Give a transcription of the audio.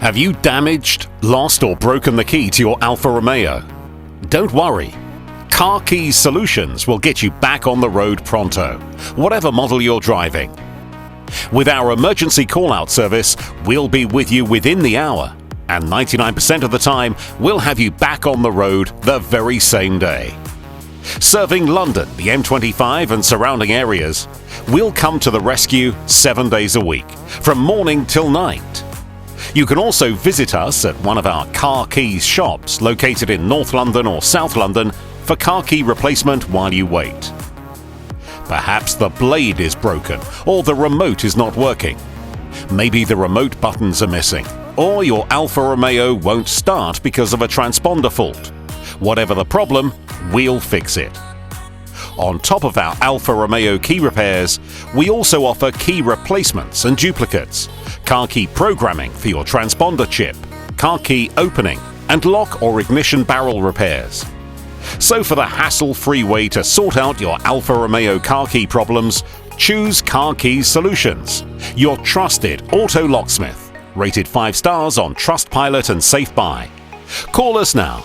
Have you damaged, lost or broken the key to your Alfa Romeo? Don't worry. Car Keys Solutions will get you back on the road pronto, whatever model you're driving. With our emergency call-out service, we'll be with you within the hour, and 99% of the time, we'll have you back on the road the very same day. Serving London, the M25 and surrounding areas, we'll come to the rescue 7 days a week, from morning till night. You can also visit us at one of our Car Keys shops located in North London or South London for car key replacement while you wait. Perhaps the blade is broken or the remote is not working. Maybe the remote buttons are missing, or your Alfa Romeo won't start because of a transponder fault. Whatever the problem, we'll fix it. On top of our Alfa Romeo key repairs, we also offer key replacements and duplicates, car key programming for your transponder chip, car key opening, and lock or ignition barrel repairs. So for the hassle-free way to sort out your Alfa Romeo car key problems, choose Car Keys Solutions, your trusted auto locksmith, rated 5 stars on Trustpilot and Safe Buy. Call us now